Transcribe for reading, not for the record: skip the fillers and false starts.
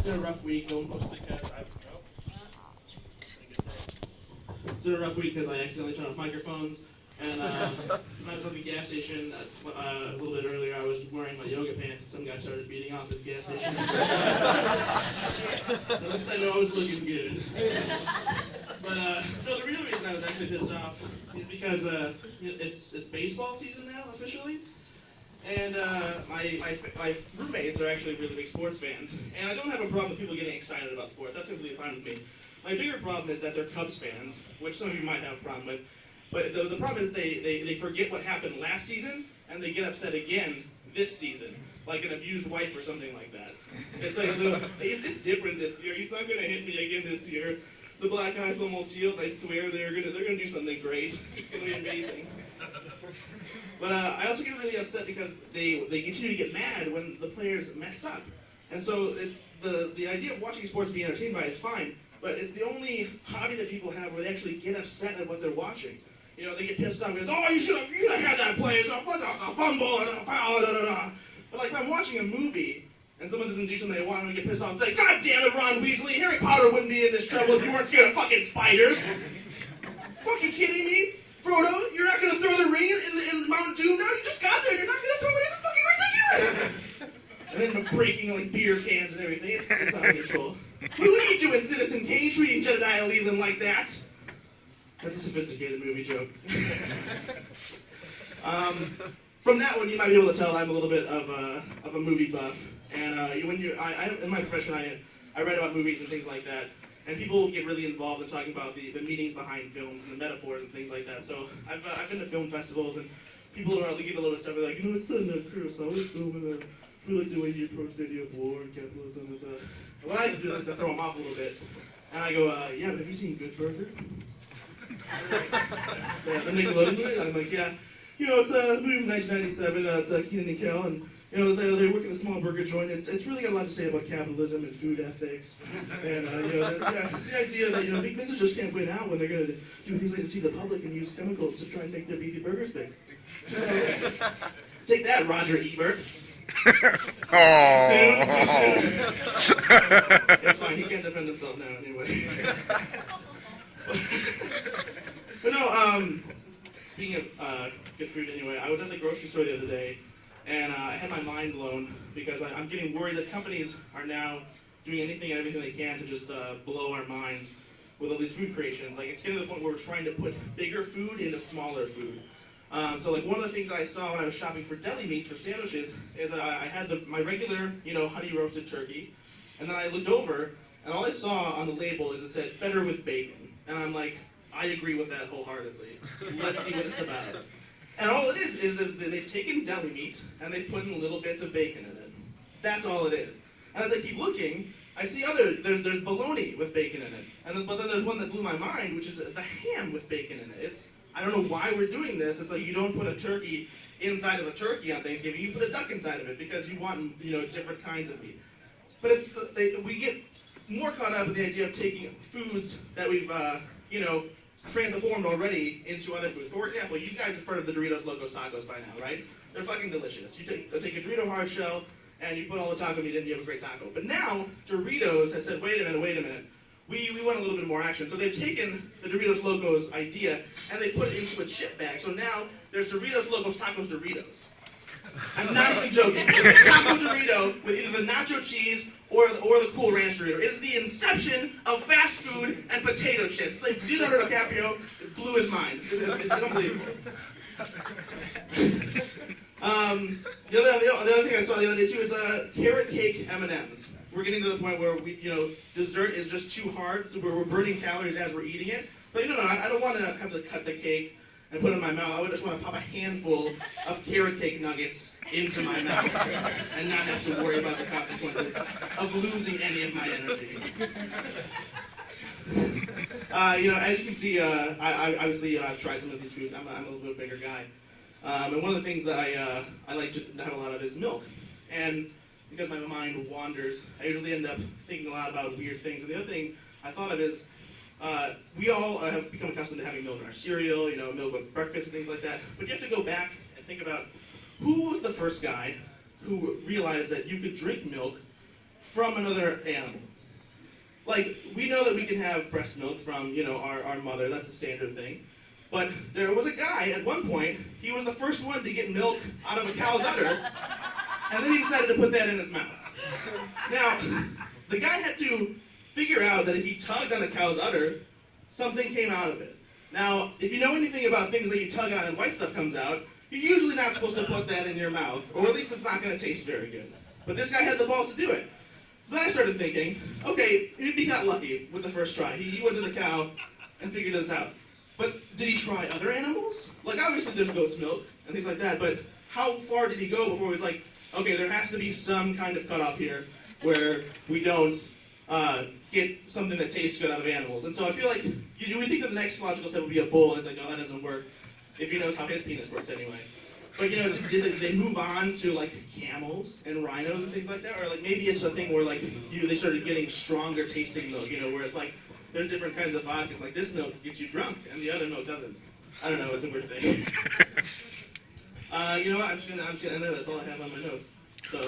It's been a rough week. No one posted because it's been a rough week because I accidentally turned off microphones. And when I was at the gas station a little bit earlier, I was wearing my yoga pants, and some guy started beating off his gas station. At least I know I was looking good. But no, the real reason I was actually pissed off is because it's baseball season now officially. And my roommates are actually really big sports fans. And I don't have a problem with people getting excited about sports. That's completely fine with me. My bigger problem is that they're Cubs fans, which some of you might have a problem with. But the problem is they forget what happened last season, and they get upset again this season. Like an abused wife or something like that. It's like a little, it's different this year. He's not going to hit me again this year. The black eyes almost healed. I swear they're gonna do something great. It's going to be amazing. But I also get really upset because they continue to get mad when the players mess up. And so it's the idea of watching sports and being entertained by it is fine, but it's the only hobby that people have where they actually get upset at what they're watching. You know, they get pissed off because, oh, you should have had that play. It's a fumble and a foul. Da, da, da. But like, if I'm watching a movie and someone doesn't do something they want and get pissed off, it's like, God damn it, Ron Weasley, Harry Potter wouldn't be in this trouble if you weren't scared of fucking spiders. Fucking kidding me? Frodo, you're not gonna throw the ring in Mount Doom now? You just got there, you're not gonna throw it in? It's fucking ridiculous! And then breaking like beer cans and everything. It's out of control. What are you doing, Citizen Kane, treating Jedediah Leland like that? That's a sophisticated movie joke. From that one, you might be able to tell I'm a little bit of a movie buff. And in my profession, I write about movies and things like that. And people get really involved in talking about the meanings behind films and the metaphors and things like that. So I've been to film festivals, and people are get a little bit stuff. They're like, you know, it's not a curse. I always film and I really like the way you approach the idea of war and capitalism. And what I do is to throw them off a little bit. And I go, yeah, but have you seen Good Burger? Yeah, the Nickelodeon movie? I'm like, yeah. You know, it's a movie from 1997. It's Keenan and Kel, and you know they work in a small burger joint. It's really got a lot to say about capitalism and food ethics, and you know the idea that big business just can't win out when they're going to do things like deceive the public and use chemicals to try and make their beefy burgers big. Take that, Roger Ebert. Soon. It's fine. He can't defend himself now anyway. But no, speaking of good food anyway, I was at the grocery store the other day, and I had my mind blown because I'm getting worried that companies are now doing anything and everything they can to just blow our minds with all these food creations. Like, it's getting to the point where we're trying to put bigger food into smaller food. So like one of the things I saw when I was shopping for deli meats for sandwiches is that I had my regular, honey roasted turkey, and then I looked over, and all I saw on the label is it said, better with bacon. And I'm like, I agree with that wholeheartedly. Let's see what it's about. And all it is that they've taken deli meat and they've put in little bits of bacon in it. That's all it is. And as I keep looking, I see there's bologna with bacon in it. But then there's one that blew my mind, which is the ham with bacon in it. I don't know why we're doing this. It's like you don't put a turkey inside of a turkey on Thanksgiving. You put a duck inside of it because you want, different kinds of meat. But we get more caught up in the idea of taking foods that we've, transformed already into other foods. For example, you guys have heard of the Doritos Locos Tacos by now, right? They're fucking delicious. You take a Dorito hard shell and you put all the taco meat in, and you have a great taco. But now Doritos has said, wait a minute. We want a little bit more action. So they've taken the Doritos Locos idea and they put it into a chip bag. So now there's Doritos Locos Tacos Doritos. I'm not even joking. It's a taco Dorito with either the nacho cheese or the Cool Ranch Dorito. It is the inception of fast food and potato chips. It's like Leonardo DiCaprio blew his mind. It's unbelievable. The other thing I saw the other day too is carrot cake M&Ms. We're getting to the point where dessert is just too hard, so we're burning calories as we're eating it. But no, I don't want to have to cut the cake and put it in my mouth. I would just want to pop a handful of carrot cake nuggets into my mouth and not have to worry about the consequences of losing any of my energy. As you can see, I've tried some of these foods. I'm a little bit bigger guy. And one of the things that I like to have a lot of is milk. And because my mind wanders, I usually end up thinking a lot about weird things. And the other thing I thought of is, we all have become accustomed to having milk in our cereal, milk with breakfast and things like that. But you have to go back and think about who was the first guy who realized that you could drink milk from another animal. Like, we know that we can have breast milk from, our mother. That's a standard thing. But there was a guy, at one point, he was the first one to get milk out of a cow's udder, and then he decided to put that in his mouth. Now, the guy had to figure out that if he tugged on a cow's udder, something came out of it. Now, if you know anything about things that you tug on and white stuff comes out, you're usually not supposed to put that in your mouth, or at least it's not going to taste very good. But this guy had the balls to do it. So then I started thinking, okay, maybe he got lucky with the first try. He went to the cow and figured this out. But did he try other animals? Like, obviously there's goat's milk and things like that, but how far did he go before he was like, okay, there has to be some kind of cutoff here where we don't get something that tastes good out of animals. And so I feel like you would think that the next logical step would be a bull, and it's like, no, that doesn't work, if he knows how his penis works anyway. But did they move on to like camels and rhinos and things like that? Or like maybe it's a thing where like they started getting stronger tasting milk, where it's like there's different kinds of vodkas, like this milk gets you drunk and the other milk doesn't. I don't know, it's a weird thing. You know what, I'm just gonna end there, that's all I have on my notes. So